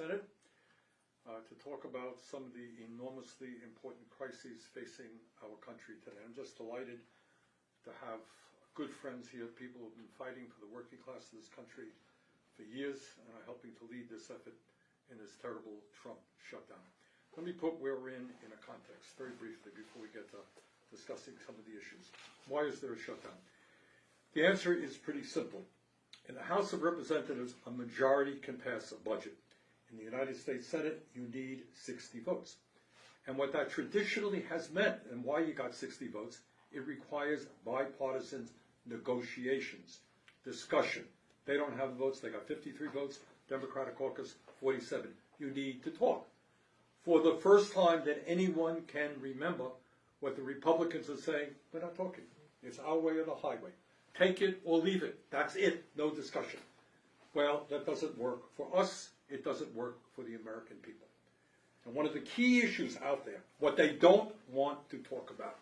Senate to talk about some of the enormously important crises facing our country today. I'm just delighted to have good friends here, people who have been fighting for the working class of this country for years and are helping to lead this effort in this terrible Trump shutdown. Let me put where we're in a context very briefly before we get to discussing some of the issues. Why is there a shutdown? The answer is pretty simple. In the House of Representatives, a majority can pass a budget. In the United States Senate, you need 60 votes. And what that traditionally has meant, and why you got 60 votes, it requires bipartisan negotiations, discussion. They don't have the votes. They got 53 votes. Democratic caucus, 47. You need to talk. For the first time that anyone can remember, what the Republicans are saying, we're not talking. It's our way or the highway. Take it or leave it. That's it. No discussion. Well, that doesn't work for us. It doesn't work for the American people. And one of the key issues out there, what they don't want to talk about,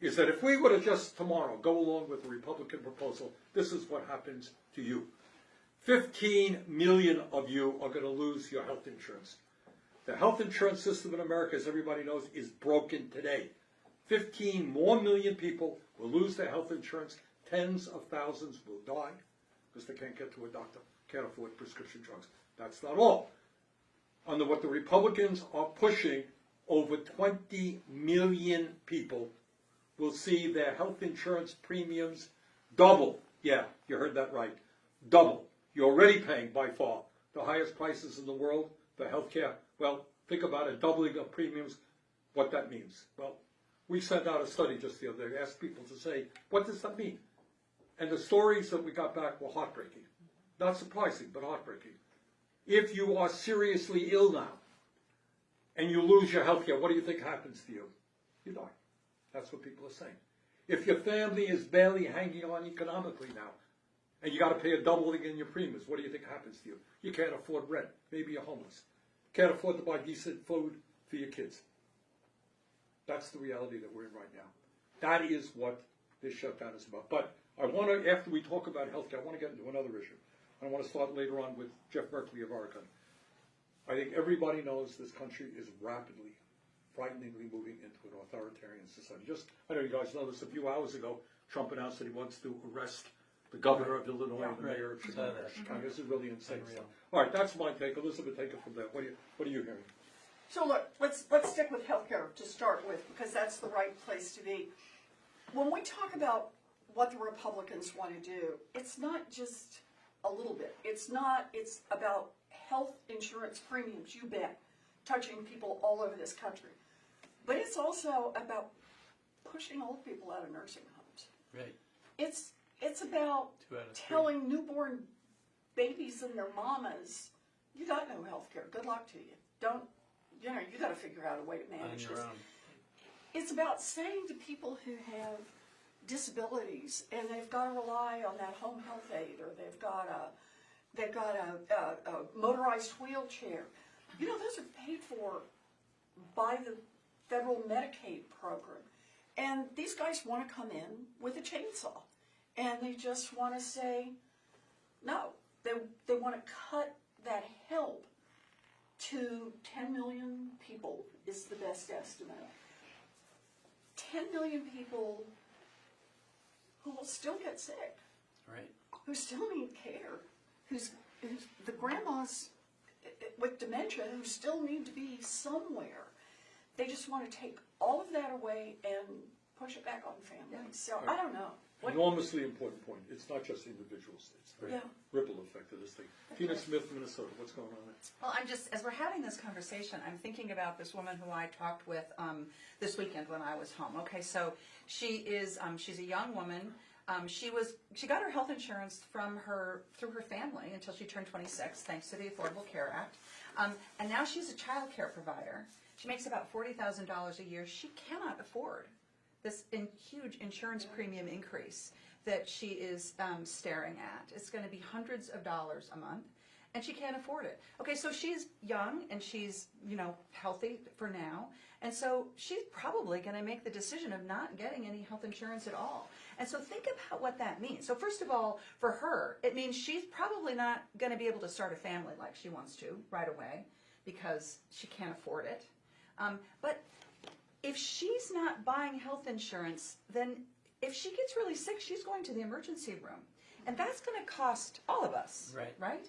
is that if we were to just tomorrow go along with the Republican proposal, this is what happens to you. 15 million of you are going to lose your health insurance. The health insurance system in America, as everybody knows, is broken today. 15 more million people will lose their health insurance. Tens of thousands will die because they can't get to a doctor, can't afford prescription drugs. That's not all. Under what the Republicans are pushing, over 20 million people will see their health insurance premiums double. Yeah, you heard that right. Double. You're already paying, by far, the highest prices in the world for health care. Well, think about a doubling of premiums, what that means. Well, we sent out a study just the other day, asked people to say, what does that mean? And the stories that we got back were heartbreaking. Not surprising, but heartbreaking. If you are seriously ill now, and you lose your health care, what do you think happens to you? You die. That's what people are saying. If your family is barely hanging on economically now, and you got to pay a doubling in your premiums, what do you think happens to you? You can't afford rent. Maybe you're homeless. Can't afford to buy decent food for your kids. That's the reality that we're in right now. That is what this shutdown is about. But I want to, after we talk about healthcare, I want to get into another issue. I want to start later on with Jeff Merkley of Oregon. I think everybody knows this country is rapidly, frighteningly moving into an authoritarian society. I know you guys know this, a few hours ago, Trump announced that he wants to arrest the governor of Illinois and the mayor of Chicago. This is really insane stuff. All right, that's my take. Elizabeth, take it from there. What are you hearing? So look, let's stick with healthcare to start with, because that's the right place to be. When we talk about what the Republicans want to do, it's not just a little bit. It's about health insurance premiums, you bet, touching people all over this country. But it's also about pushing old people out of nursing homes. Right. It's about telling newborn babies and their mamas, you got no health care. Good luck to you. You got to figure out a way to manage this. It's about saying to people who have disabilities and they've got to rely on that home health aid, or they've got a motorized wheelchair. You know, those are paid for by the federal Medicaid program. And these guys want to come in with a chainsaw. And they just want to say, no. They want to cut that help to 10 million people is the best estimate. 10 million people who will still get sick. Right. Who still need care. Who's the grandmas with dementia who still need to be somewhere. They just want to take all of that away and push it back on families. So I don't know. Enormously important point. It's not just individuals. It's the ripple effect of this thing. Tina Smith, Minnesota. What's going on there? Well, as we're having this conversation, I'm thinking about this woman who I talked with this weekend when I was home. Okay, so she's a young woman. She got her health insurance through her family until she turned 26, thanks to the Affordable Care Act. And now she's a child care provider. She makes about $40,000 a year. She cannot afford this huge insurance premium increase that she is staring at. It's going to be hundreds of dollars a month. and she can't afford it. Okay, so she's young and she's, healthy for now. And so she's probably going to make the decision of not getting any health insurance at all. And so think about what that means. So first of all, for her, it means she's probably not going to be able to start a family like she wants to right away because she can't afford it. But if she's not buying health insurance, then if she gets really sick, she's going to the emergency room. And that's going to cost all of us, right?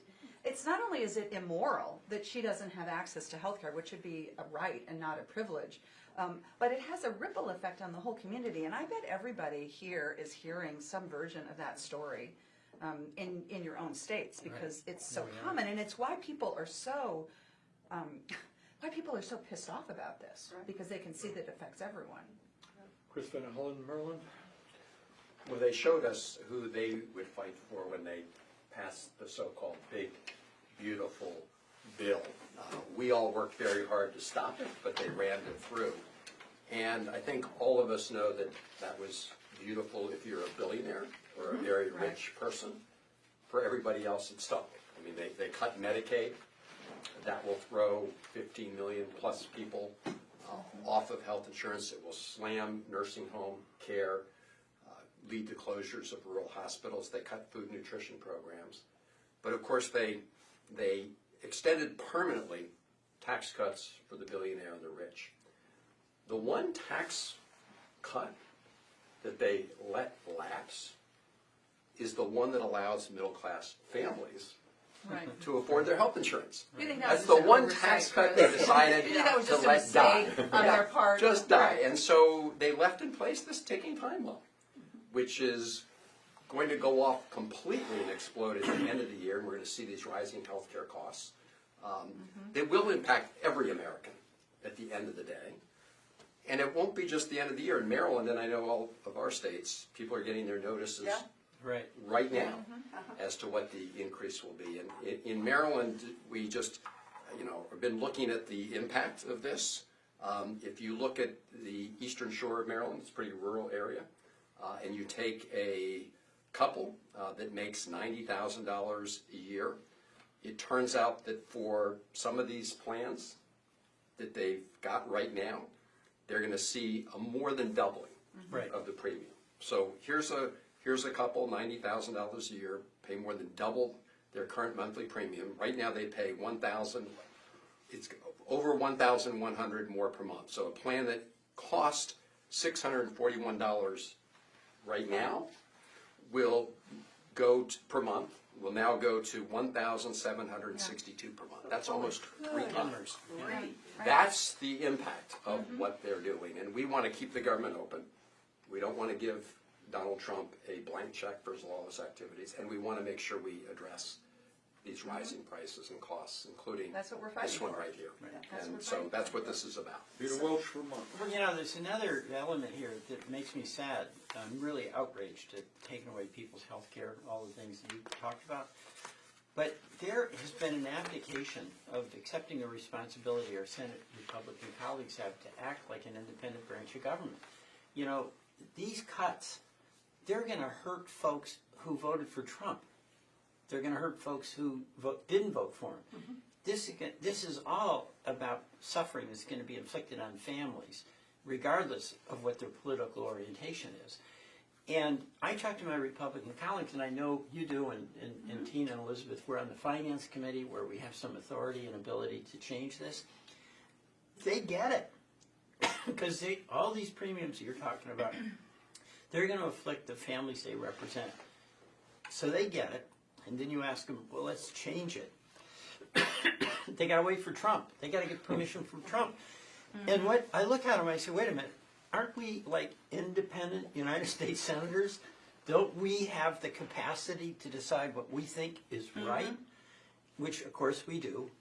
It's not only is it immoral that she doesn't have access to health care, which should be a right and not a privilege, but it has a ripple effect on the whole community. And I bet everybody here is hearing some version of that story in your own states because it's so common. And it's why people are so pissed off about this, because they can see that it affects everyone. Chris Van Hollen, Maryland. Well, they showed us who they would fight for when they passed the so-called big, beautiful bill. We all worked very hard to stop it, but they ran it through. And I think all of us know that that was beautiful if you're a billionaire or a very rich person. For everybody else, it stunk. I mean, they cut Medicaid. That will throw 15 million plus people off of health insurance. It will slam nursing home care, lead to closures of rural hospitals. They cut food nutrition programs. But of course, they extended permanently tax cuts for the billionaire and the rich. The one tax cut that they let lapse is the one that allows middle-class families to afford their health insurance. That's the one tax cut they decided to let die. On their part. Just die. And so they left in place this ticking time bomb, which is going to go off completely and explode at the end of the year. We're going to see these rising healthcare costs. They will impact every American at the end of the day. And it won't be just the end of the year. In Maryland, and I know all of our states, people are getting their notices right now as to what the increase will be. And in Maryland, we just, have been looking at the impact of this. If you look at the eastern shore of Maryland, it's a pretty rural area, and you take a couple that makes $90,000 a year, it turns out that for some of these plans that they've got right now, they're going to see a more than doubling of the premium. So here's a couple, $90,000 a year, pay more than double their current monthly premium. Right now they pay it's over $1,100 more per month. So a plan that cost $641 right now will per month, will now go to $1,762 per month. That's almost 3 times. That's the impact of what they're doing. And we want to keep the government open. We don't want to give Donald Trump a blank check for his lawless activities. And we want to make sure we address these rising prices and costs, including this one right here. And so that's what this is about. Peter Welch, Vermont. Well, there's another element here that makes me sad. I'm really outraged at taking away people's health care, all the things that you talked about. But there has been an abdication of accepting the responsibility our Senate Republican colleagues have to act like an independent branch of government. These cuts, they're going to hurt folks who voted for Trump. They're going to hurt folks who didn't vote for him. This is all about suffering that's going to be inflicted on families, regardless of what their political orientation is. And I talk to my Republican colleagues, and I know you do, and Tina and Elizabeth, we're on the Finance Committee where we have some authority and ability to change this. They get it. Because all these premiums that you're talking about, they're going to afflict the families they represent. So they get it. And then you ask them, well, let's change it. They got to wait for Trump. They got to get permission from Trump. And what I look at them, I say, wait a minute. Aren't we like independent United States senators? Don't we have the capacity to decide what we think is right? Which, of course, we do.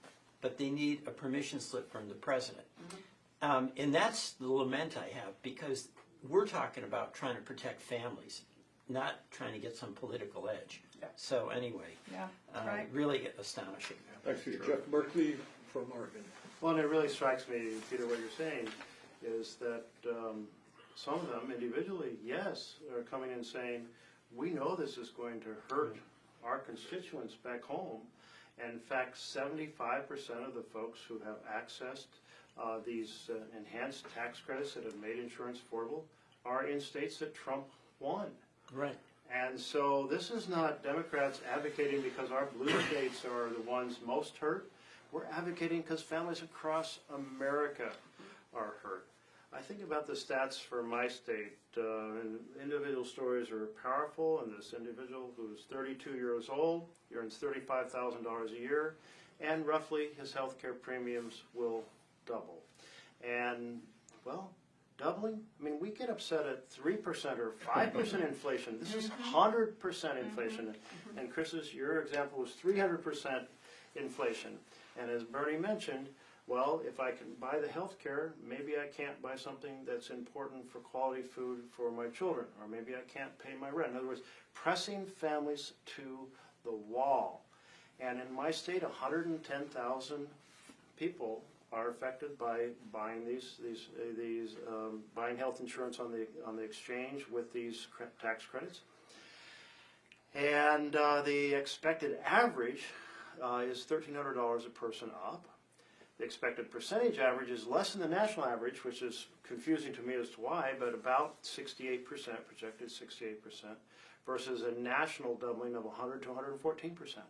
But they need a permission slip from the president. And that's the lament I have, because we're talking about trying to protect families, not trying to get some political edge. So anyway, really astonishing. Thanks, Peter. Jeff Merkley from Oregon. Well, and it really strikes me, Peter, what you're saying is that some of them individually, yes, are coming in saying, we know this is going to hurt our constituents back home, And in fact, 75% of the folks who have accessed these enhanced tax credits that have made insurance affordable are in states that Trump won. Right. And so this is not Democrats advocating because our blue states are the ones most hurt. We're advocating because families across America are hurt. I think about the stats for my state, and individual stories are powerful, and this individual who's 32 years old, he earns $35,000 a year, and roughly his health care premiums will double. And, well, doubling? I mean, we get upset at 3% or 5% inflation. This is 100% inflation. And Chris's, your example was 300% inflation. And as Bernie mentioned, well, if I can buy the health care, maybe I can't buy something that's important for quality food for my children, or maybe I can't pay my rent. In other words, pressing families to the wall. And in my state, 110,000 people are affected by buying buying health insurance on the exchange with these tax credits. And the expected average is $1,300 a person up. The expected percentage average is less than the national average, which is confusing to me as to why, but about 68%, projected 68%, versus a national doubling of 100 to 114%.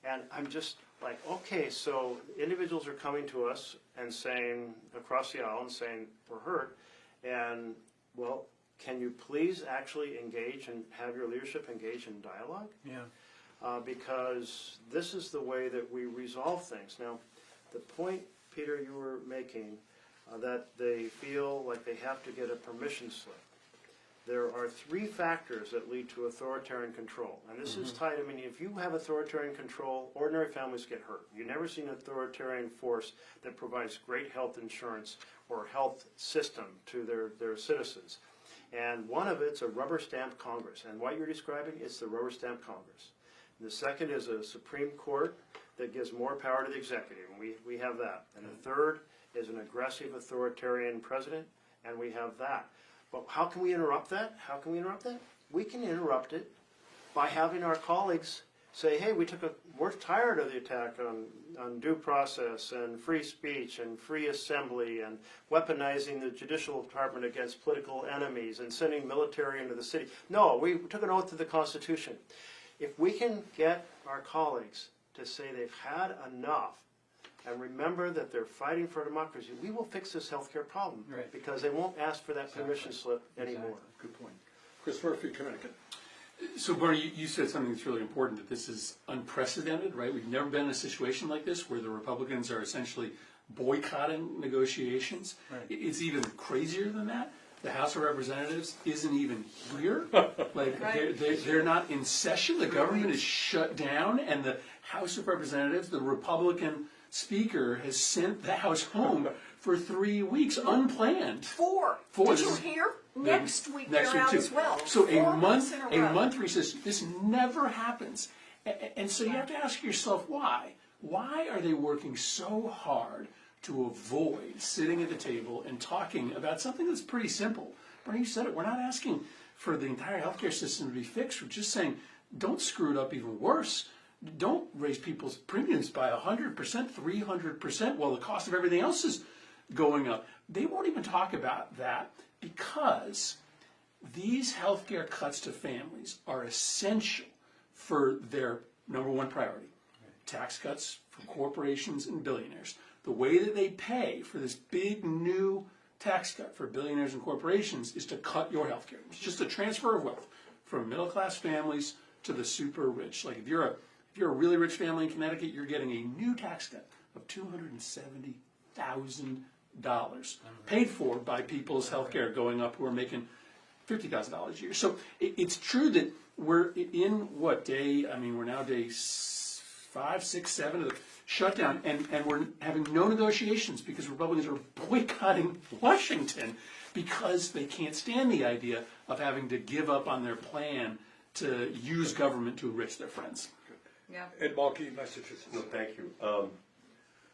And I'm just like, okay, so individuals are coming to us and saying, across the aisle, and saying, we're hurt, and, well, can you please actually engage and have your leadership engage in dialogue? Yeah. Because this is the way that we resolve things. Now, the point, Peter, you were making, that they feel like they have to get a permission slip. There are three factors that lead to authoritarian control. And this is tied, I mean, if you have authoritarian control, ordinary families get hurt. You've never seen an authoritarian force that provides great health insurance or health system to their citizens. And one of it's a rubber stamp Congress. And what you're describing is the rubber stamp Congress. And the second is a Supreme Court that gives more power to the executive, and we have that. And the third is an aggressive authoritarian president, and we have that. But how can we interrupt that? How can we interrupt that? We can interrupt it by having our colleagues say, hey, we're tired of the attack on due process and free speech and free assembly and weaponizing the judicial department against political enemies and sending military into the city. No, we took an oath to the Constitution. If we can get our colleagues to say they've had enough and remember that they're fighting for democracy, we will fix this healthcare problem. Right. Because they won't ask for that permission slip anymore. Exactly. Good point. Chris Murphy, Connecticut. So Bernie, you said something that's really important, that this is unprecedented, right? We've never been in a situation like this where the Republicans are essentially boycotting negotiations. Right. It's even crazier than that. The House of Representatives isn't even here. Like, they're not in session. The government is shut down, and the House of Representatives, the Republican Speaker, has sent the House home for 3 weeks, unplanned. Four. Four. Did you hear? Next week they're out too. as well. So 4 a months month, in a row. a month recess. This never happens, and so you have to ask yourself why. Why are they working so hard to avoid sitting at the table and talking about something that's pretty simple? Bernie, you said it. We're not asking for the entire healthcare system to be fixed. We're just saying, don't screw it up even worse. Don't raise people's premiums by 100%, 300%, while the cost of everything else is going up. They won't even talk about that because these healthcare cuts to families are essential for their number one priority. Tax cuts for corporations and billionaires. The way that they pay for this big new tax cut for billionaires and corporations is to cut your healthcare. It's just a transfer of wealth from middle class families to the super rich. Like if you're a really rich family in Connecticut, you're getting a new tax cut of $270,000 paid for by people's healthcare going up who are making $50,000 a year. So it's true that we're in what day? I mean, we're now day 5, 6, 7 of the shutdown, and we're having no negotiations because Republicans are boycotting Washington because they can't stand the idea of having to give up on their plan to use government to enrich their friends. Yeah. Ed Markey, Massachusetts. No, thank you.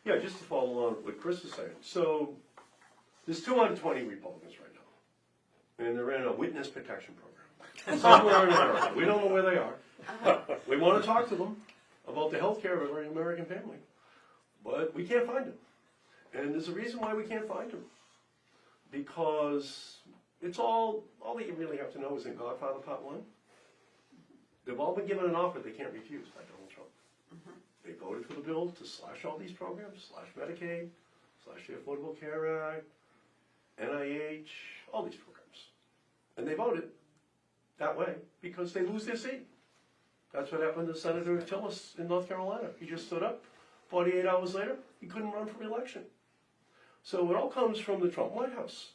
Yeah, just to follow along with what Chris is saying. So there's 220 Republicans right now, and they're in a witness protection program somewhere in America. We don't know where they are. We want to talk to them. about the health care of every American family. But we can't find them. And there's a reason why we can't find them. Because it's all that you really have to know is in Godfather Part 1. They've all been given an offer they can't refuse by Donald Trump. They voted for the bill to slash all these programs, slash Medicaid, slash the Affordable Care Act, NIH, all these programs. And they voted that way because they lose their seat. That's what happened to Senator Tillis in North Carolina. He just stood up. 48 hours later, he couldn't run for re-election. So it all comes from the Trump White House.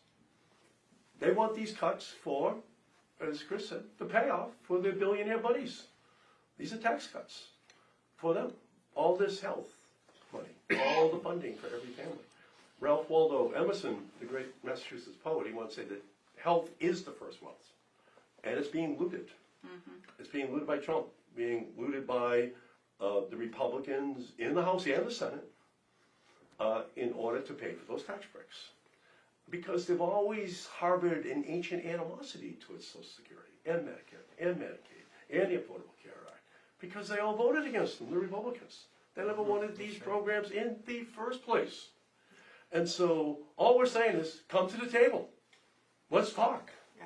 They want these cuts for, as Chris said, the payoff for their billionaire buddies. These are tax cuts for them. All this health money, all the funding for every family. Ralph Waldo Emerson, the great Massachusetts poet, he once said that health is the first wealth. And it's being looted. It's being looted by Trump, being looted by the Republicans in the House and the Senate in order to pay for those tax breaks. Because they've always harbored an ancient animosity towards Social Security and Medicare and Medicaid and the Affordable Care Act. Because they all voted against them, the Republicans. They never wanted these programs in the first place. And so all we're saying is, come to the table. Let's talk. Yeah.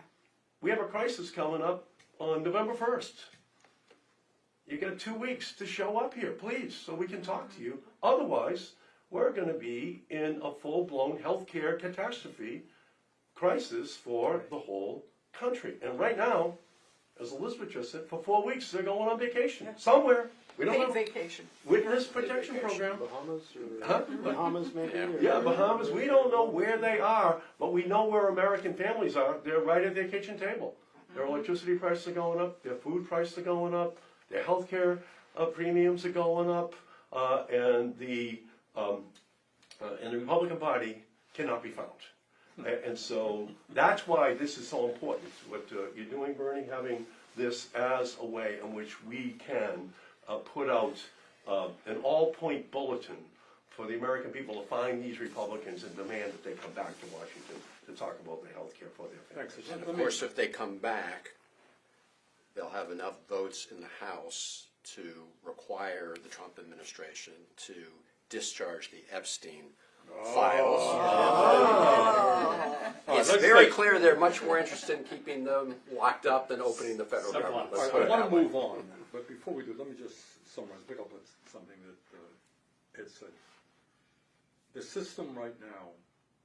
We have a crisis coming up on November 1st. You got 2 weeks to show up here, please, so we can talk to you. Otherwise, we're going to be in a full-blown healthcare catastrophe crisis for the whole country. And right now, as Elizabeth just said, for 4 weeks they're going on vacation somewhere. We don't Paid know. vacation. Witness protection program. Bahamas or Huh? Bahamas maybe? Or Yeah, Bahamas. We don't know where they are, but we know where American families are. They're right at their kitchen table. Their electricity prices are going up. Their food prices are going up. Their health care premiums are going up. And the Republican Party cannot be found. And so that's why this is so important. What you're doing, Bernie, having this as a way in which we can put out an all-point bulletin for the American people to find these Republicans and demand that they come back to Washington to talk about the health care for their families. Thanks. And of course, if they come back, they'll have enough votes in the House to require the Trump administration to discharge the Epstein files. It's very clear they're much more interested in keeping them locked up than opening the federal government. Let's put I it want that to way. move on, but before we do, let me just summarize, pick up on something that Ed said. The system right now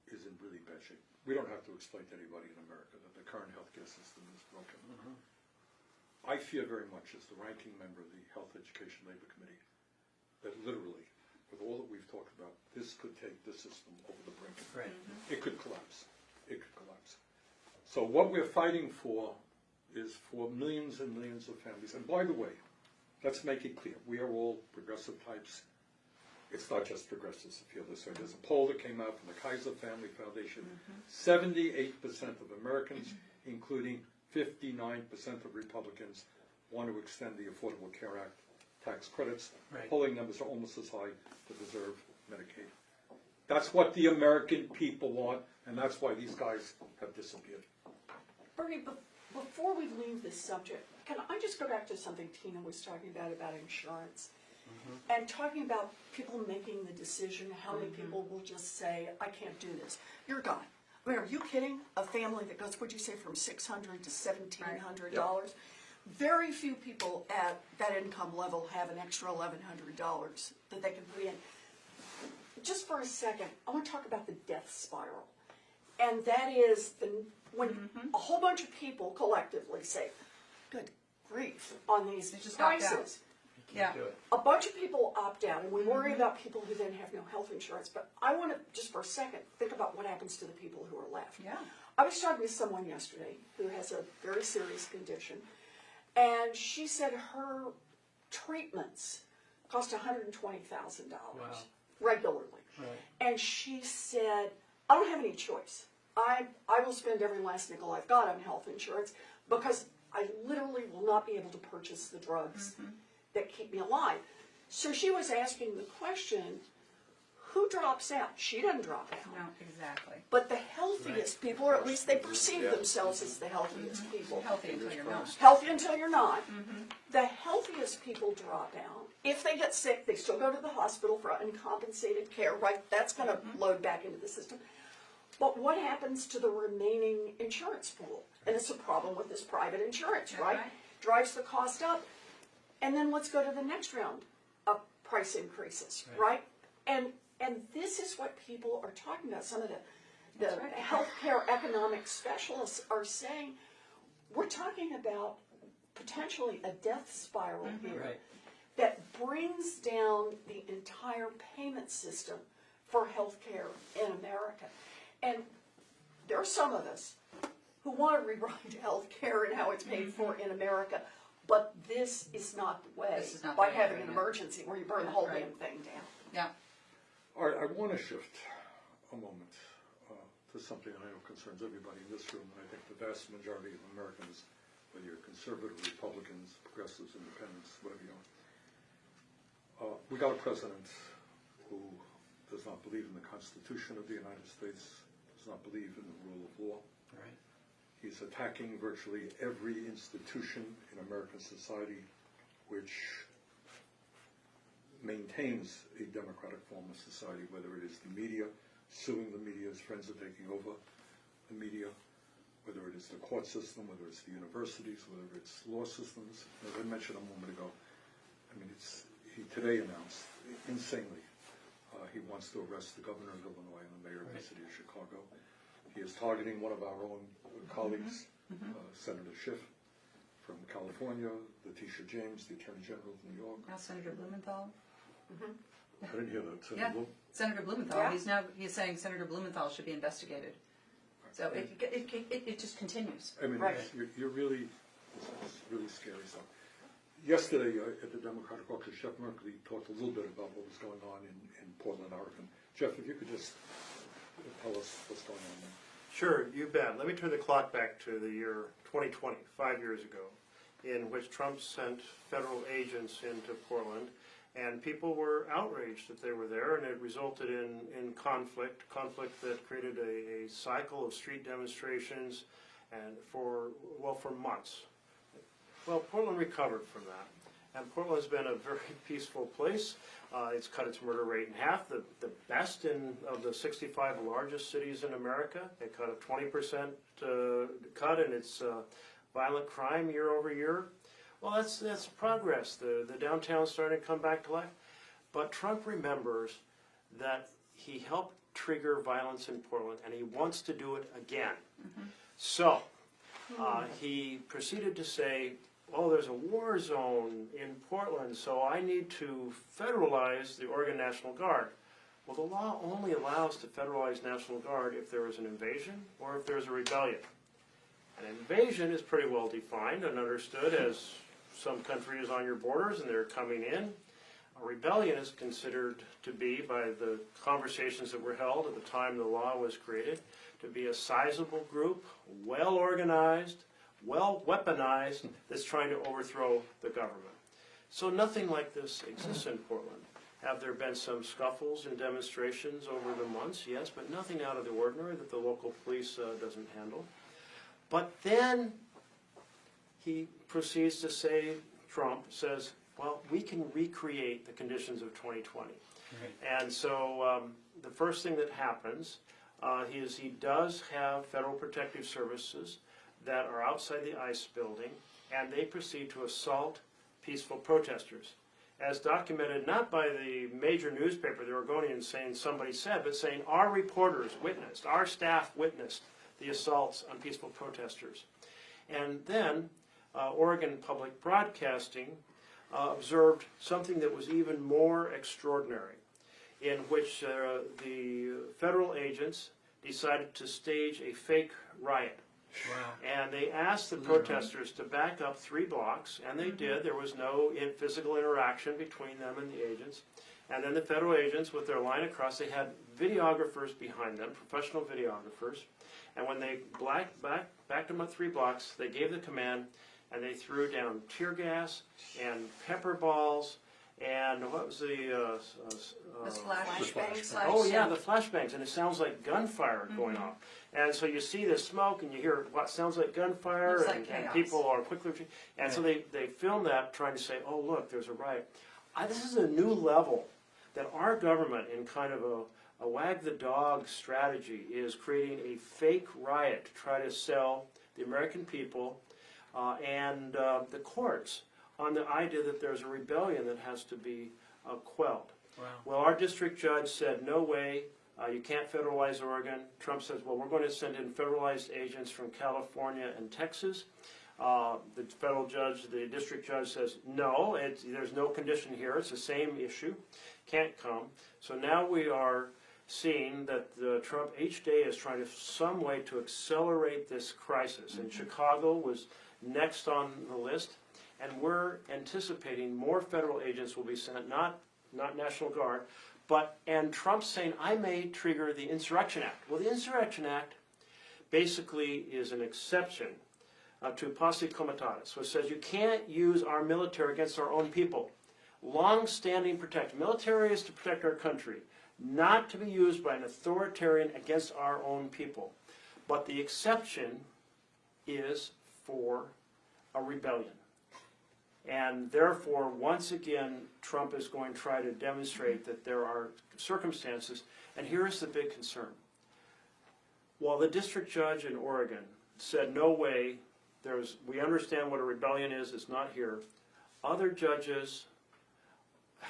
is in really bad shape. We don't have to explain to anybody in America that the current healthcare system is broken. I fear very much, as the ranking member of the Health Education Labor Committee, that literally, with all that we've talked about, this could take the system over the brink. Right. It could collapse. It could collapse. So what we're fighting for is for millions and millions of families. And by the way, let's make it clear, we are all progressive types. It's not just progressives who feel this way. There's a poll that came out from the Kaiser Family Foundation. 78% of Americans, including 59% of Republicans, want to extend the Affordable Care Act tax credits. Right. Polling numbers are almost as high to deserve Medicaid. That's what the American people want, and that's why these guys have disappeared. Bernie, before we leave this subject, can I just go back to something Tina was talking about insurance? And talking about people making the decision, how many people will just say, I can't do this. You're gone. I mean, are you kidding? A family that goes, what'd you say, from $600 to $1,700? Very few people at that income level have an extra $1,100 that they can put in. Just for a second, I want to talk about the death spiral. And that is when a whole bunch of people collectively say, good grief, on these just opt out. prices. Yeah. A bunch of people opt out, and we worry about people who then have no health insurance. But I want to, just for a second, think about what happens to the people who are left. Yeah. I was talking to someone yesterday who has a very serious condition, and she said her treatments cost $120,000 regularly. Right. And she said, I don't have any choice. I will spend every last nickel I've got on health insurance because I literally will not be able to purchase the drugs that keep me alive. So she was asking the question, who drops out? She doesn't drop out. No, exactly. But the healthiest people, or at least they perceive themselves as the healthiest people. Healthy until you're not. Healthy until you're not. The healthiest people drop out. If they get sick, they still go to the hospital for uncompensated care, right? That's going to load back into the system. But what happens to the remaining insurance pool? And it's a problem with this private insurance, right? Drives the cost up. And then let's go to the next round of price increases, right? And this is what people are talking about. Some of the healthcare economic specialists are saying, we're talking about potentially a death spiral here that brings down the entire payment system for healthcare in America. And there are some of us who want to rewrite healthcare and how it's paid for in America, but this is not the way by having an emergency where you burn the whole damn thing down. Yeah. All right, I want to shift a moment to something I know concerns everybody in this room, and I think the vast majority of Americans, whether you're conservative, Republicans, progressives, independents, whatever you are. We got a president who does not believe in the Constitution of the United States, does not believe in the rule of law. Right. He's attacking virtually every institution in American society which maintains a democratic form of society, whether it is the media, suing the media as friends are taking over the media, whether it is the court system, whether it's the universities, whether it's law systems. As I mentioned a moment ago, I mean, he today announced, insanely, he wants to arrest the governor of Illinois and the mayor of the city of Chicago. He is targeting one of our own colleagues, Senator Schiff from California, Letitia James, the Attorney General of New York. Now Senator Blumenthal. I didn't hear that. Yeah, Senator Blumenthal. He's saying Senator Blumenthal should be investigated. So it just continues. I mean, you're really, it's really scary stuff. Yesterday at the Democratic Caucus, Jeff Merkley talked a little bit about what was going on in Portland, Oregon. Jeff, if you could just tell us what's going on there. Sure, you bet. Let me turn the clock back to the year 2020, 5 years ago, in which Trump sent federal agents into Portland, and people were outraged that they were there, and it resulted in conflict that created a cycle of street demonstrations and for months. Well, Portland recovered from that, and Portland's been a very peaceful place. It's cut its murder rate in half, the best of the 65 largest cities in America. They cut a 20% cut in its violent crime year over year. Well, that's progress. The downtown's starting to come back to life. But Trump remembers that he helped trigger violence in Portland, and he wants to do it again. So he proceeded to say, oh, there's a war zone in Portland, so I need to federalize the Oregon National Guard. Well, the law only allows to federalize National Guard if there is an invasion or if there's a rebellion. An invasion is pretty well defined and understood as some country is on your borders and they're coming in. A rebellion is considered to be, by the conversations that were held at the time the law was created, to be a sizable group, well organized, well weaponized, that's trying to overthrow the government. So nothing like this exists in Portland. Have there been some scuffles and demonstrations over the months? Yes, but nothing out of the ordinary that the local police doesn't handle. But then he proceeds to say, Trump says, well, we can recreate the conditions of 2020. Right. And so the first thing that happens is he does have Federal Protective Services that are outside the ICE building, and they proceed to assault peaceful protesters. As documented not by the major newspaper, the Oregonian, saying somebody said, but saying our reporters witnessed, our staff witnessed the assaults on peaceful protesters. And then Oregon Public Broadcasting observed something that was even more extraordinary, in which the federal agents decided to stage a fake riot. Wow. And they asked the protesters to back up 3 blocks, and they did. There was no physical interaction between them and the agents. And then the federal agents, with their line across, they had videographers behind them, professional videographers. And when they backed them up 3 blocks, they gave the command, and they threw down tear gas and pepper balls and what was the, This flashbang. Flashbangs. oh yeah, the flashbangs, and it sounds like gunfire going Mm-hmm. off. And so you see the smoke and you hear what sounds like gunfire, Looks like and chaos. people are quickly, and so they film that trying to say, oh look, there's a riot. This is a new level that our government, in kind of a wag the dog strategy, is creating a fake riot to try to sell the American people and the courts on the idea that there's a rebellion that has to be quelled. Wow. Well, our district judge said, no way, you can't federalize Oregon. Trump says, well, we're going to send in federalized agents from California and Texas. The federal judge, the district judge says, no, there's no condition here. It's the same issue. Can't come. So now we are seeing that Trump each day is trying to some way to accelerate this crisis. And Chicago was next on the list. And we're anticipating more federal agents will be sent, not National Guard, and Trump's saying, I may trigger the Insurrection Act. Well, the Insurrection Act basically is an exception to posse comitatus, which says you can't use our military against our own people. Long-standing protection. Military is to protect our country, not to be used by an authoritarian against our own people. But the exception is for a rebellion. And therefore, once again, Trump is going to try to demonstrate that there are circumstances, and here is the big concern. While the district judge in Oregon said, no way, we understand what a rebellion is, it's not here, other judges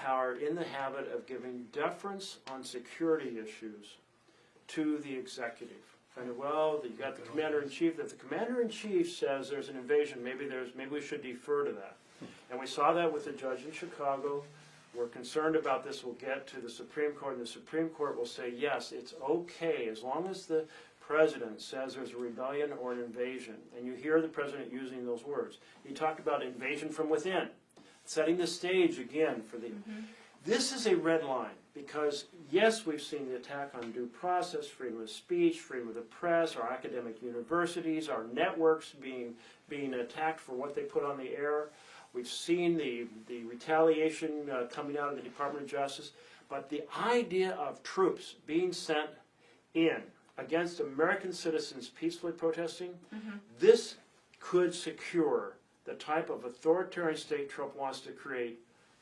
are in the habit of giving deference on security issues to the executive. And well, you got the commander-in-chief. If the commander-in-chief says there's an invasion, maybe we should defer to that. And we saw that with the judge in Chicago. We're concerned about this. We'll get to the Supreme Court, and the Supreme Court will say, yes, it's okay as long as the president says there's a rebellion or an invasion. And you hear the president using those words. He talked about invasion from within, setting the stage again for the... This is a red line because, yes, we've seen the attack on due process, freedom of speech, freedom of the press, our academic universities, our networks being attacked for what they put on the air. We've seen the retaliation coming out of the Department of Justice. But the idea of troops being sent in against American citizens peacefully protesting, this could secure the type of authoritarian state Trump wants to create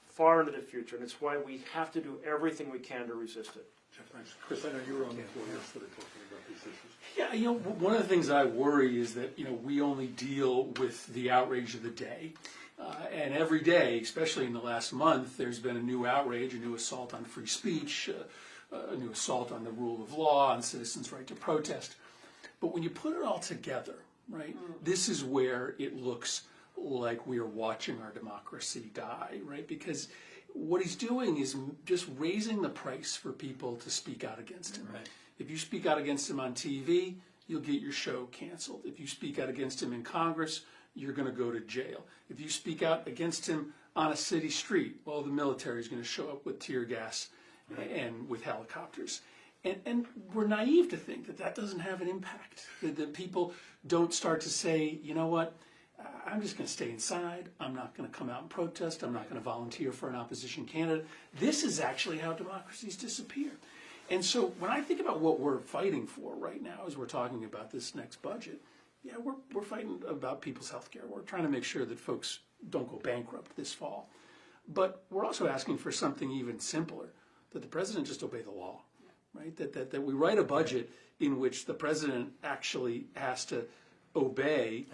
far into the future. And it's why we have to do everything we can to resist it. Jeff, thanks. Chris, I know you were on the floor yesterday talking about these issues. Yeah, one of the things I worry is that, we only deal with the outrage of the day. And every day, especially in the last month, there's been a new outrage, a new assault on free speech, a new assault on the rule of law, on citizens' right to protest. But when you put it all together, right, this is where it looks like we are watching our democracy die, right? Because what he's doing is just raising the price for people to speak out against him. Right. If you speak out against him on TV, you'll get your show canceled. If you speak out against him in Congress, you're going to go to jail. If you speak out against him on a city street, well, the military is going to show up with tear gas and with helicopters. And we're naive to think that that doesn't have an impact, that people don't start to say, you know what, I'm just going to stay inside. I'm not going to come out and protest. I'm not going to volunteer for an opposition candidate. This is actually how democracies disappear. And so when I think about what we're fighting for right now as we're talking about this next budget, yeah, we're fighting about people's health care. We're trying to make sure that folks don't go bankrupt this fall. But we're also asking for something even simpler, that the president just obey the law, right? That we write a budget in which the president actually has to obey,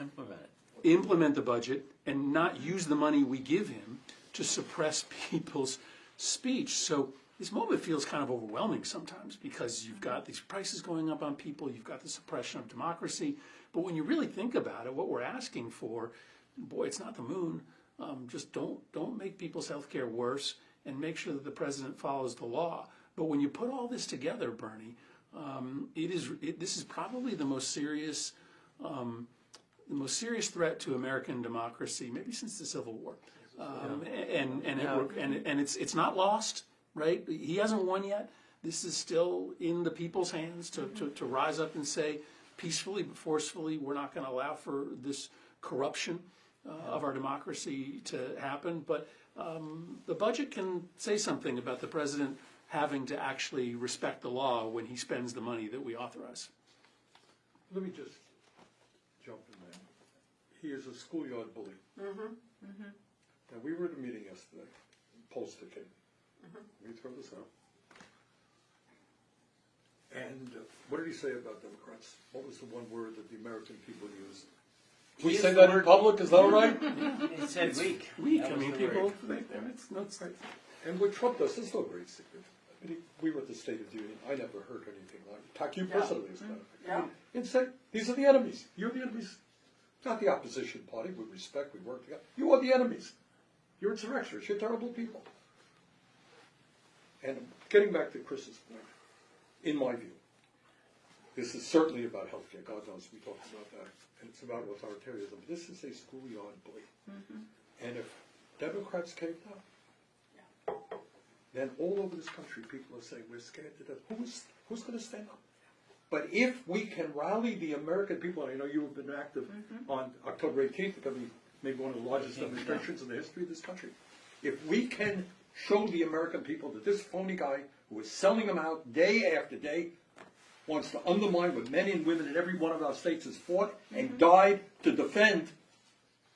implement the budget, and not use the money we give him to suppress people's speech. So this moment feels kind of overwhelming sometimes because you've got these prices going up on people, you've got the suppression of democracy. But when you really think about it, what we're asking for, boy, it's not the moon. Just don't make people's health care worse and make sure that the president follows the law. But when you put all this together, Bernie, this is probably the most serious threat to American democracy, maybe since the Civil War. And it's not lost, right? He hasn't won yet. This is still in the people's hands to rise up and say, peacefully but forcefully, we're not going to allow for this corruption of our democracy to happen. But the budget can say something about the president having to actually respect the law when he spends the money that we authorize. Let me just jump in there. He is a schoolyard bully. Now, we were at a meeting yesterday, Polster came. Let me throw this out. And what did he say about Democrats? What was the one word that the American people used? We used say the that in word- public, is that all right? It said weak. Weak, That I was mean, the people, word. it's And what Trump does, there's no great secret. I mean, we were at the State of the Union. I never heard anything like it. Attack you personally as a matter of fact. Yeah. And say, these are the enemies. You're the enemies. Not the opposition party. We respect, we work together. You are the enemies. You're insurrectionists. You're terrible people. And getting back to Chris's point, in my view, this is certainly about healthcare. God knows we talked about that. And it's about authoritarianism. But this is a schoolyard bully. And if Democrats caved up, then all over this country people are saying we're scared to death. Who's going to stand up? But if we can rally the American people, and I know you have been active on October 18th, it's going to be maybe one of the largest demonstrations in the history of this country. If we can show the American people that this phony guy who is selling them out day after day wants to undermine what men and women in every one of our states has fought and died to defend,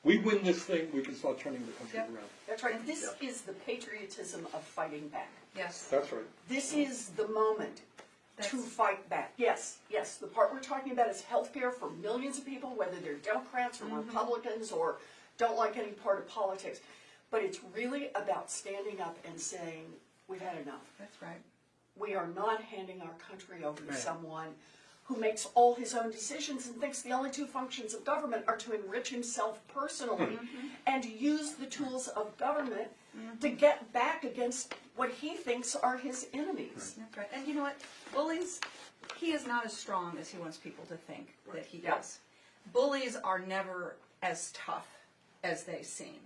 we win this thing, we can start turning the country Yep. around. That's right. And this is the patriotism of fighting back. Yes. That's right. This is the moment to That's- fight back. Yes, yes. The part we're talking about is health care for millions of people, whether they're Democrats or Republicans or don't like any part of politics. But it's really about standing up and saying, we've had enough. That's right. We are not handing our country over to Right. someone who makes all his own decisions and thinks the only two functions of government are to enrich himself personally and use the tools of government to get back against what he thinks are his enemies. That's right. And you know what? Bullies, he is not as strong as he wants people to think that he Yeah. is. Bullies are never as tough as they seem.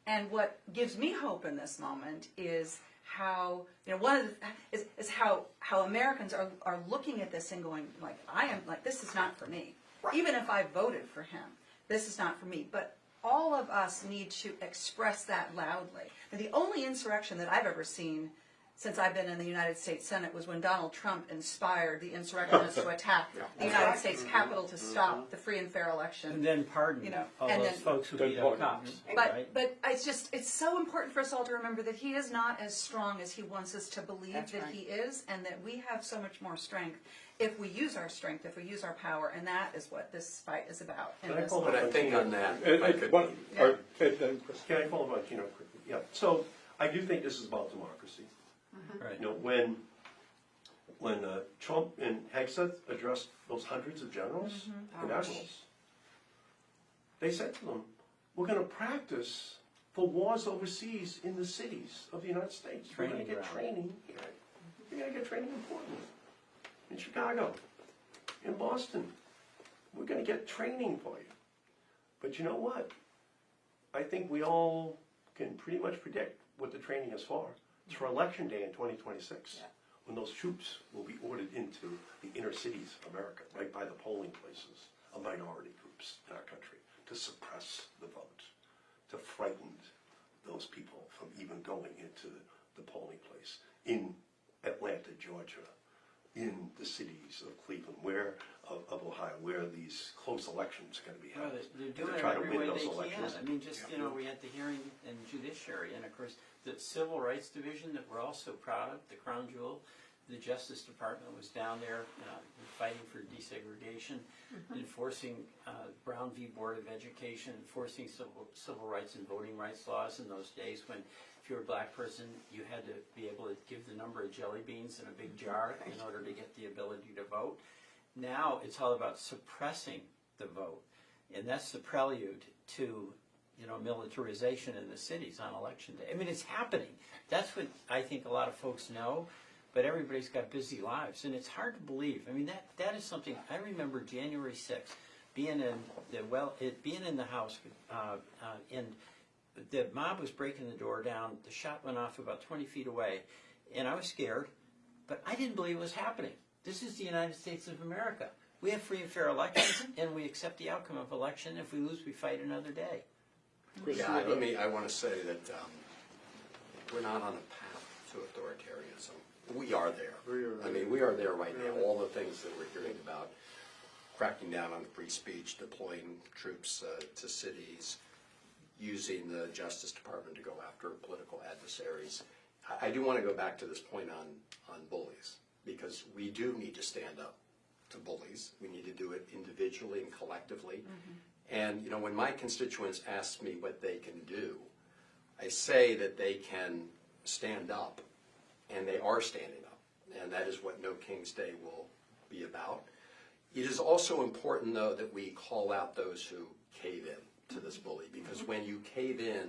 And what gives me hope in this moment is how, you know, one of the, is how Americans are looking at this and going, like, this is not for me. Right. Even if I voted for him, this is not for me. But all of us need to express that loudly. And the only insurrection that I've ever seen since I've been in the United States Senate was when Donald Trump inspired the insurrectionists to attack the United States Capitol to stop the free and fair election. And then pardon You know, all and those then- folks who Then beat up pardon. cops. But right? but it's so important for us all to remember that he is not as strong as he wants us to believe That's that right. he is, and that we have so much more strength if we use our strength, if we use our power, and that is what this fight is about. Can I follow But I think on that, if I could, Chris. Can I follow on Keno quickly? Yeah, so I do think this is about democracy. Right. You know, when Trump and Hegseth addressed those hundreds of generals and admirals, they said to them, we're gonna practice for wars overseas in the cities of the United States. We're gonna Training get ground. training here. We're gonna get training in Portland, in Chicago, in Boston. We're gonna get training for you. But you know what? I think we all can pretty much predict what the training is for. It's for Election Day in 2026, when those troops will be ordered into the inner cities of America, right by the polling places of minority groups in our country, to suppress the vote, to frighten those people from even going into the polling place in Atlanta, Georgia, in the cities of Cleveland, of Ohio, where these close elections are going to be Well, held. they're to doing it try to every win way those they can. elections. I mean, just, you know, we had the hearing in judiciary, and of course, the Civil Rights Division that we're all so proud of, the crown jewel, the Justice Department was down there fighting for desegregation, enforcing Brown v. Board of Education, enforcing civil rights and voting rights laws in those days when if you were a black person, you had to be able to give the number of jelly beans in a big jar in order to get the ability to vote. Now it's all about suppressing the vote, and that's the prelude to, you know, militarization in the cities on election day. I mean, it's happening. That's what I think a lot of folks know, but everybody's got busy lives, and it's hard to believe. I mean, that is something I remember. January 6th, being in the House, and the mob was breaking the door down. The shot went off about 20 feet away, and I was scared, but I didn't believe it was happening. This is the United States of America. We have free and fair elections, and we accept the outcome of election. If we lose, we fight another day. yeah, I want to say that we're not on a path to authoritarianism. We are there. We are I mean, we are there right now. All the things that we're hearing about, cracking down on free speech, deploying troops to cities, using the Justice Department to go after political adversaries. I do want to go back to this point on bullies, because we do need to stand up to bullies. We need to do it individually and collectively. And, you know, when my constituents ask me what they can do, I say that they can stand up, and they are standing up. And that is what No King's Day will be about. It is also important, though, that we call out those who cave in to this bully, because when you cave in,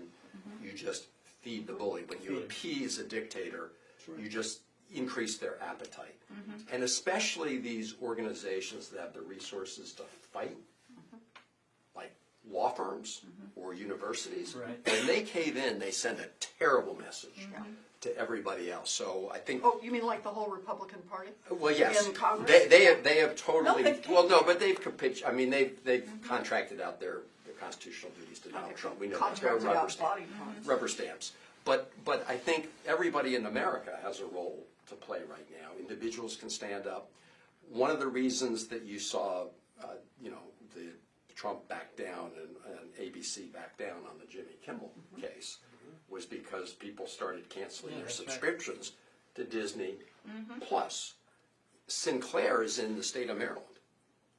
you just feed the bully. When you appease a dictator, you just increase their appetite. And especially these organizations that have the resources to fight, like law firms or universities, when they cave in, they send a terrible message to everybody else. So I think. Oh, you mean like the whole Republican Party? Well, yes, In Congress? they have totally. No, they've well, no, but they've capitulated. I mean, they've contracted out their constitutional duties to Donald Trump. We know that. They're Contracted out body parts. rubber stamps. But I think everybody in America has a role to play right now. Individuals can stand up. One of the reasons that you saw, you know, the Trump back down and ABC back down on the Jimmy Kimmel case was because people started canceling their subscriptions to Disney Plus. Sinclair is in the state of Maryland.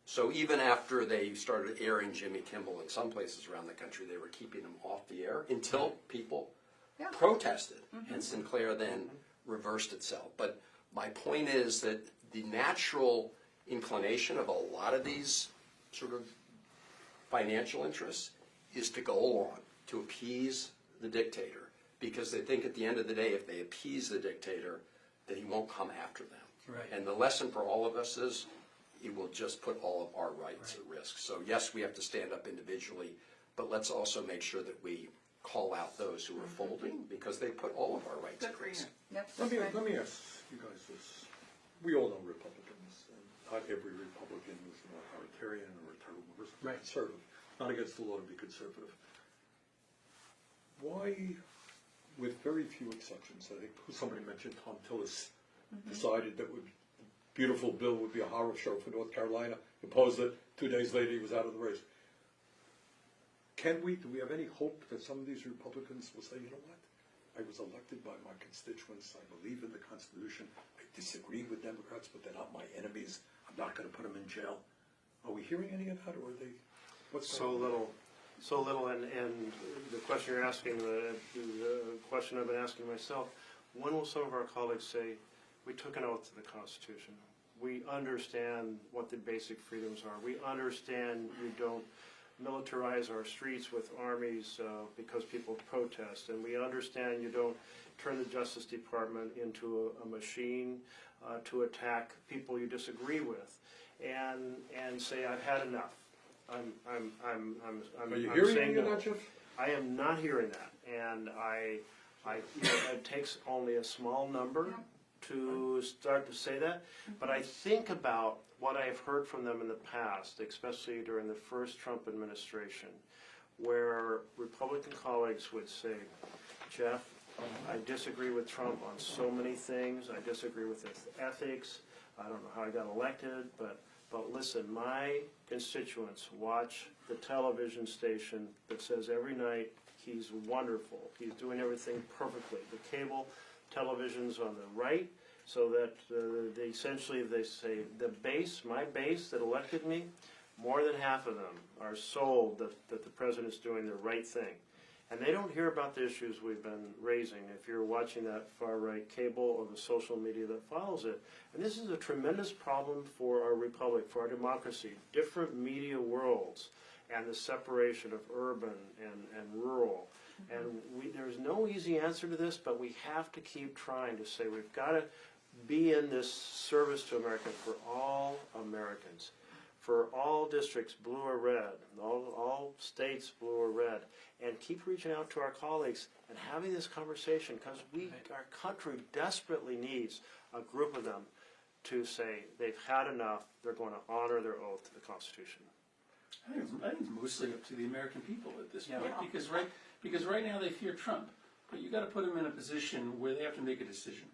So even after they started airing Jimmy Kimmel in some places around the country, they were keeping him off the air until people protested, and Sinclair then reversed itself. But my point is that the natural inclination of a lot of these sort of financial interests is to go along, to appease the dictator, because they think at the end of the day, if they appease the dictator, that he won't come after them. And the lesson for all of us is it will just put all of our rights at risk. So yes, we have to stand up individually, but let's also make sure that we call out those who are folding, because they put all of our rights at risk. Yep, Let me ask you guys this. We all know Republicans, and not every Republican is an authoritarian or a terrible conservative. Not against the law to be conservative. Why, with very few exceptions, I think somebody mentioned Tom Tillis decided that would beautiful bill would be a horror show for North Carolina, opposed it. 2 days later, he was out of the race. Do we have any hope that some of these Republicans will say, you know what, I was elected by my constituents, I believe in the Constitution, I disagree with Democrats, but they're not my enemies, I'm not going to put them in jail. Are we hearing any of that, or are they, what's So little, and the question you're asking, the question I've been asking myself, when will some of our colleagues say, we took an oath to the Constitution, we understand what the basic freedoms are, we understand you don't militarize our streets with armies because people protest, and we understand you don't turn the Justice Department into a machine to attack people you disagree with, and say I've had enough. Are you hearing any of that, Jeff? I am not hearing that, and it takes only a small number to start to say that, but I think about what I've heard from them in the past, especially during the first Trump administration, where Republican colleagues would say, Jeff, I disagree with Trump on so many things, I disagree with his ethics, I don't know how I got elected, but listen, my constituents watch the television station that says every night he's wonderful, he's doing everything perfectly. The cable television's on the right, so that they essentially they say my base that elected me, more than half of them are sold that the president's doing the right thing. And they don't hear about the issues we've been raising if you're watching that far-right cable or the social media that follows it. And this is a tremendous problem for our republic, for our democracy. Different media worlds and the separation of urban and rural. And there's no easy answer to this, but we have to keep trying to say we've got to be in this service to America for all Americans, for all districts, blue or red, all states, blue or red, and keep reaching out to our colleagues and having this conversation, because our country desperately needs a group of them to say they've had enough, they're going to honor their oath to the Constitution. I think it's mostly up to the American people at this point, because right now they fear Trump. but you gotta put them in a position where they have to make a decision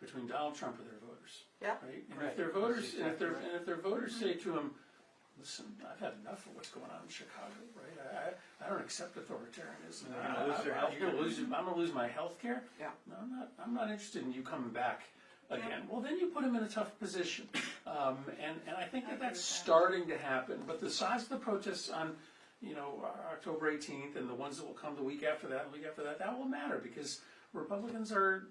between Donald Trump and their voters. Yeah. Right? And if their voters, and if their voters say to him, listen, I've had enough of what's going on in Chicago, right? I don't accept authoritarianism. I'm gonna lose my health care. Yeah. No, I'm not interested in you coming back again. Well, then you put them in a tough position. And I think that's starting to happen. But the size of the protests on, October 18th and the ones that will come the week after that, that will matter because Republicans are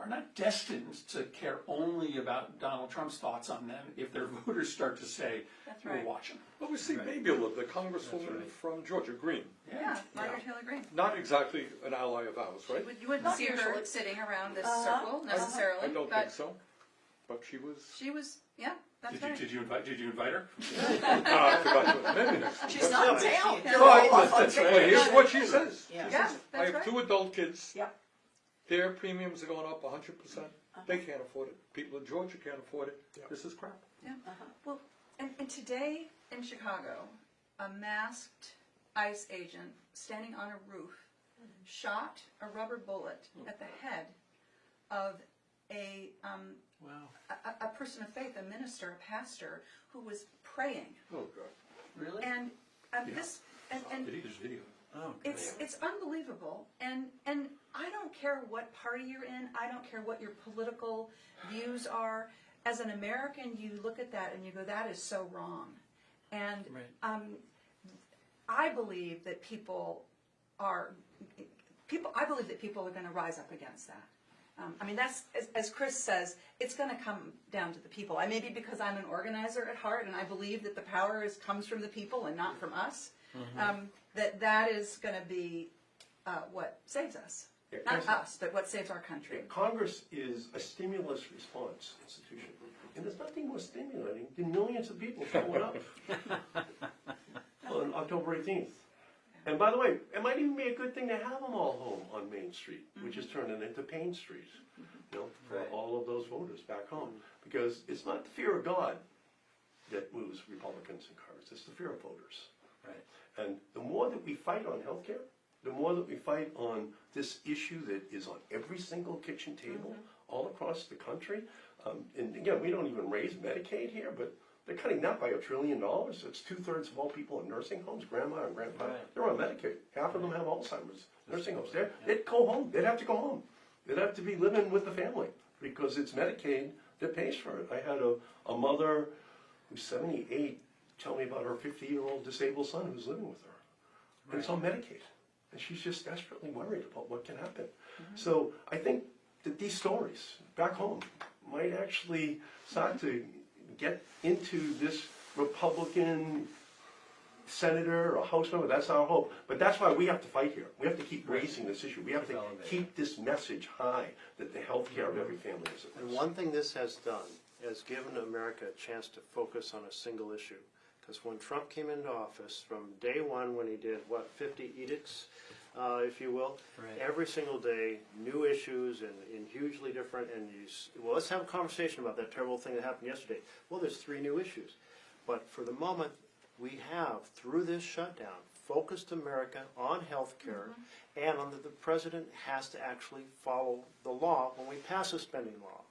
not destined to care only about Donald Trump's thoughts on them if their voters start to say, we're watching. Well, we see Babula, the congresswoman from Georgia, Green. Yeah, Margaret Taylor Greene. Not exactly an ally of ours, right? You wouldn't see her sitting around this circle necessarily. I don't think so, but she was. She was, yeah, that's right. Did you invite her? I forgot to, maybe next. She's not in town. Well, here's what she says. Yeah. She Yeah, says, I that's have right. 2 adult kids. Yep. Their premiums are going up 100%. They can't afford it. People in Georgia can't afford it. This is crap. Yeah. Well, and today in Chicago, a masked ICE agent standing on a roof shot a rubber bullet at the head of a person of faith, a minister, a pastor, who was praying. Oh, God. Really? And this and There's video. Oh, it's unbelievable, and I don't care what party you're in. I don't care what your political views are. As an American, you look at that and you go, "That is so wrong." And I believe that people are going to rise up against that. That's as Chris says, it's going to come down to the people. Maybe because I'm an organizer at heart, and I believe that the power comes from the people and not from us. That is going to be what saves us. Not us, but what saves our country. Congress is a stimulus response institution, and there's nothing more stimulating than millions of people showing up on October 18th. And by the way, it might even be a good thing to have them all home on Main Street, which is turning into Payne Street, for all of those voters back home. Because it's not the fear of God that moves Republicans and Congress, it's the fear of voters. Right. And the more that we fight on healthcare, the more that we fight on this issue that is on every single kitchen table all across the country. And again, we don't even raise Medicaid here, but they're cutting that by $1 trillion. It's 2/3 of all people in nursing homes, grandma and grandpa. Right. They're on Medicaid. Half of them have Alzheimer's. Nursing homes. They'd go home. They'd have to go home. They'd have to be living with the family because it's Medicaid that pays for it. I had a mother who's 78 tell me about her 50-year-old disabled son who's living with her. And it's on Medicaid. And she's just desperately worried about what can happen. So I think that these stories back home might actually start to get into this Republican senator or House member. That's our hope. But that's why we have to fight here. We have to keep raising this issue. We have to keep this message high that the health care of every family is at And risk. one thing this has done is given America a chance to focus on a single issue. Because when Trump came into office, from day one when he did, 50 edicts, if you will, every single day, new issues and hugely different, and let's have a conversation about that terrible thing that happened yesterday. Well, there's 3 new issues. But for the moment, we have, through this shutdown, focused America on health care, and on that the president has to actually follow the law when we pass a spending law.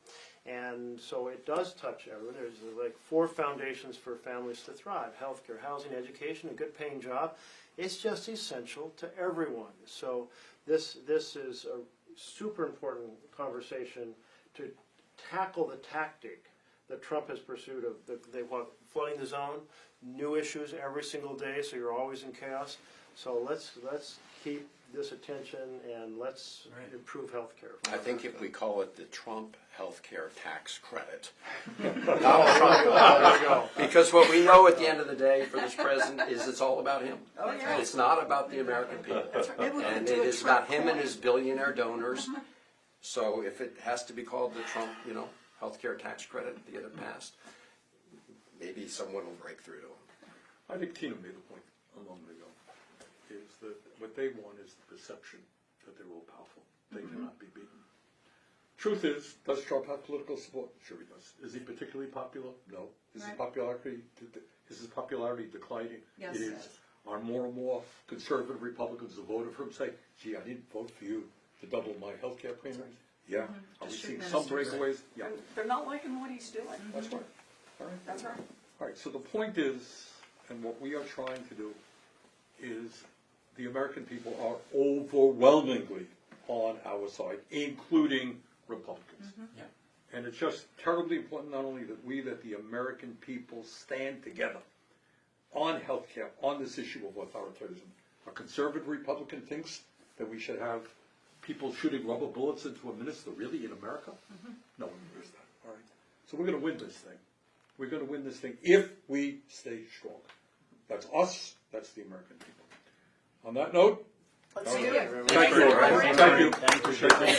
And so it does touch everyone. There's like 4 foundations for families to thrive: healthcare, housing, education, a good paying job. It's just essential to everyone. So this is a super important conversation to tackle the tactic that Trump has pursued of they want flooding the zone, new issues every single day, so you're always in chaos. So let's keep this attention and let's improve healthcare. I think if we call it the Trump healthcare tax credit, Donald Trump, because what we know at the end of the day for this president is it's all about him. Oh, yeah. It's not about the American people. Maybe we can And do it a is Trump about him and coin. his billionaire donors. So if it has to be called the Trump, healthcare tax credit to get it passed, maybe someone will break through to him. I think Tina made a point a moment ago, is that what they want is the perception that they're all powerful. They cannot be beaten. Truth is, does Trump have political support? Sure he does. Is he particularly popular? No. Is his popularity declining? Yes, It it is. is. Are more and more conservative Republicans who voted for him say, gee, I didn't vote for you to double my health care premiums? Yeah. Are we District seeing some ministers. breakaways? Yeah. And they're not liking what he's doing. That's right. All right. That's right. All right, so the point is, and what we are trying to do, is the American people are overwhelmingly on our side, including Republicans. Yeah. And it's just terribly important not only that the American people stand together on health care, on this issue of authoritarianism. A conservative Republican thinks that we should have people shooting rubber bullets into a minister, really, in America? No one believes that, all right? So we're going to win this thing. We're going to win this thing if we stay strong. That's us, that's the American people. On that note, Let's all do right. it. Thank you. Thank you. Thank you. Thank you. Appreciate it.